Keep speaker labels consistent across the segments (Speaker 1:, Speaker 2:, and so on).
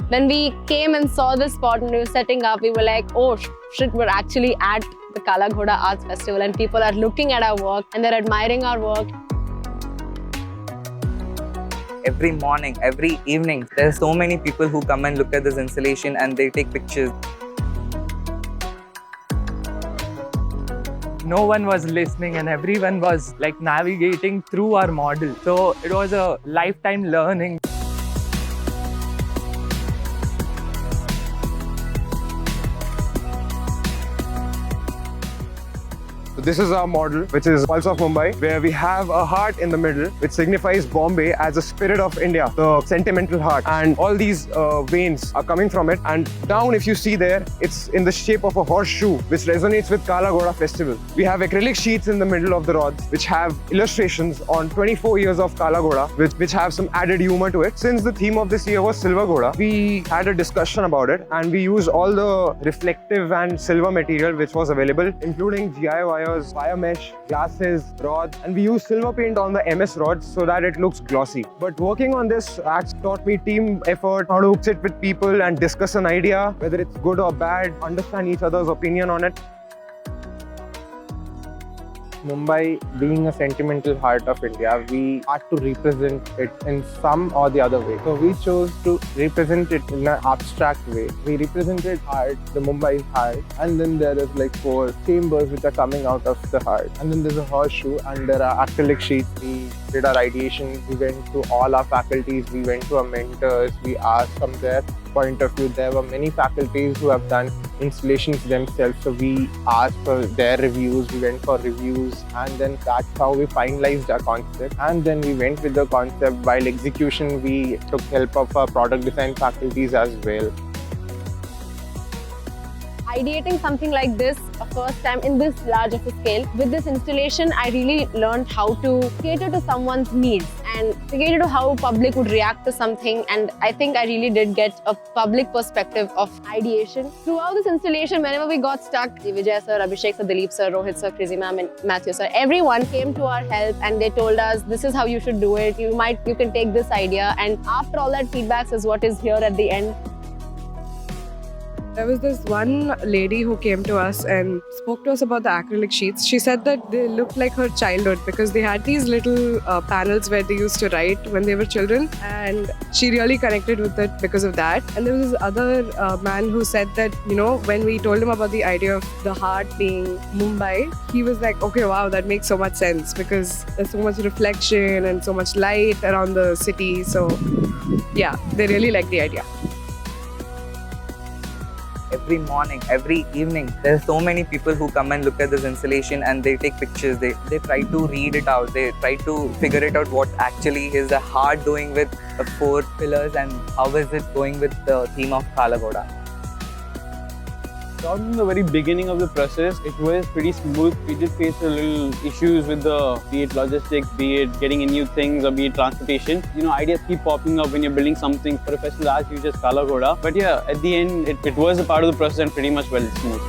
Speaker 1: When we came and saw the spot and we were setting up, we were like, oh shit, we're actually at the Kala Ghoda Arts Festival and people are looking at our work and they're admiring our work.
Speaker 2: Every morning, every evening, there are so many people who come and look at this installation and they take pictures.
Speaker 3: No one was listening and everyone was like navigating through our model. So it was a lifetime learning.
Speaker 4: This is our model, which is Pulse of Mumbai, where we have a heart in the middle, which signifies Bombay as a spirit of India, the sentimental heart. And all these veins are coming from it. And down, if you see there, it's in the shape of a horseshoe, which resonates with Kala Ghoda festival. We have acrylic sheets in the middle of the rods, which have illustrations on 24 years of Kala Ghoda, which have some added humor to it. Since the theme of this year was Silver Ghoda, we had a discussion about it, and we used all the reflective and silver material which was available, including GI wires, wire mesh, glasses, rods, and we use silver paint on the MS rods so that it looks glossy. But working on this act taught me team effort, how to sit with people and discuss an idea, whether it's good or bad, understand each other's opinion on it.
Speaker 5: Mumbai being a sentimental heart of India, we had to represent it in some or the other way. So we chose to represent it in an abstract way. We represented heart, the Mumbai's heart, and then there is like 4 chambers which are coming out of the heart. And then there's a horseshoe and there are acrylic sheets. We did our ideation, we went to all our faculties, we went to our mentors, we asked from their point of view. There were many faculties who have done installations themselves, so we asked for their reviews, we went for reviews, and then that's how we finalized our concept. And then we went with the concept. While execution, we took help of our product design faculties as well.
Speaker 1: Ideating something like this, a first time in this large of a scale, with this installation, I really learned how to cater to someone's needs and to cater to how public would react to something. And I think I really did get a public perspective of ideation. Throughout this installation, whenever we got stuck, Vijay sir, Abhishek sir, Dilip sir, Rohit sir, Crazy ma'am, and Matthew sir, everyone came to our help and they told us, this is how you should do it. You can take this idea. And after all that feedbacks is what is here at the end.
Speaker 6: There was this one lady who came to us and spoke to us about the acrylic sheets. She said that they looked like her childhood because they had these little panels where they used to write when they were children, and she really connected with it because of that. And there was this other man who said that, you know, when we told him about the idea of the heart being Mumbai, he was like, okay, wow, that makes so much sense because there's so much reflection and so much light around the city. So yeah, they really liked the idea.
Speaker 2: Every morning, every evening, there are so many people who come and look at this installation and they take pictures. They try to read it out. They try to figure it out what actually is the heart doing with the 4 pillars and how is it going with the theme of Kala Ghoda.
Speaker 7: From the very beginning of the process, it was pretty smooth. We did face a little issues with be it logistics, be it getting in new things, or be it transportation. You know, ideas keep popping up when you're building something for a festival as huge as Kala Ghoda. But yeah, at the end, it was a part of the process and pretty much well smooth.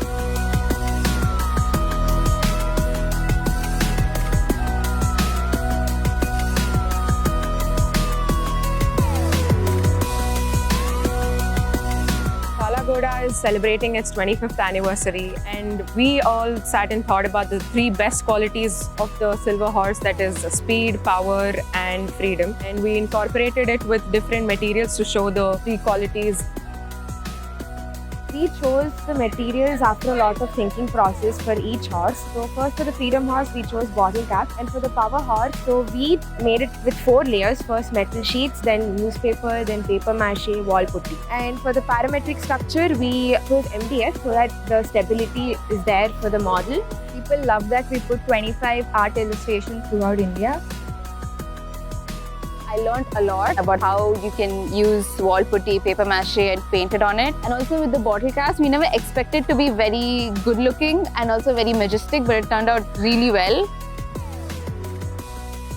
Speaker 8: Ghoda is celebrating its 25th anniversary, and we all sat and thought about the 3 best qualities of the silver horse, that is speed, power and freedom, and we incorporated it with different materials to show the 3 qualities.
Speaker 9: We chose the materials after a lot of thinking process for each horse. So first for the Freedom horse, we chose bottle cap, and for the Power horse, so we made it with 4 layers. First metal sheets, then newspaper, then paper mache, wall putty. And for the parametric structure, we chose MDF so that the stability is there for the model.
Speaker 10: People love that we put 25 art illustrations throughout India.
Speaker 1: I learned a lot about how you can use wall putty, paper mache and paint it on it. And also with the bottle caps, we never expected to be very good looking and also very majestic, but it turned out really well.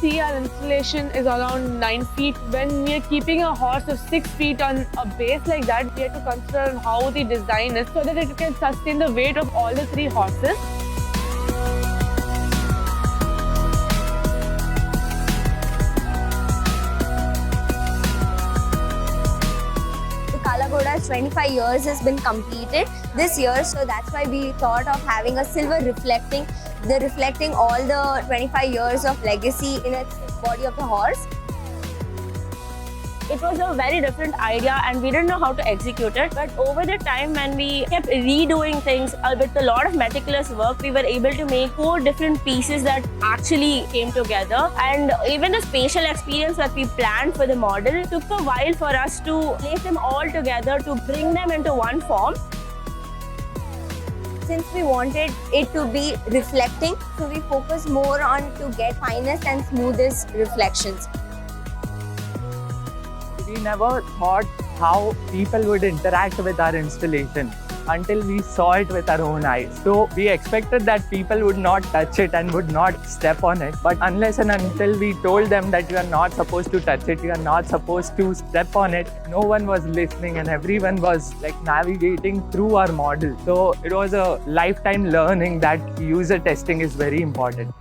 Speaker 11: See, our installation is around 9 feet. When we are keeping a horse of 6 feet on a base like that, we have to consider how the design is so that it can sustain the weight of all the 3 horses.
Speaker 1: Kala
Speaker 9: 25 years has been completed this year, so that's why we thought of having a silver reflecting all the 25 years of legacy in its body of the horse.
Speaker 12: It was a very different idea and we didn't know how to execute it. But over the time when we kept redoing things with a lot of meticulous work, we were able to make 4 different pieces that actually came together. And even the spatial experience that we planned for the model took a while for us to place them all together to bring them into one form.
Speaker 9: Since we wanted it to be reflecting, so we focused more on to get finest and smoothest reflections.
Speaker 3: We never thought how people would interact with our installation until we saw it with our own eyes. So we expected that people would not touch it and would not step on it. But unless and until we told them that you are not supposed to touch it, you are not supposed to step on it, no one was listening and everyone was like navigating through our model. So it was a lifetime learning that user testing is very important.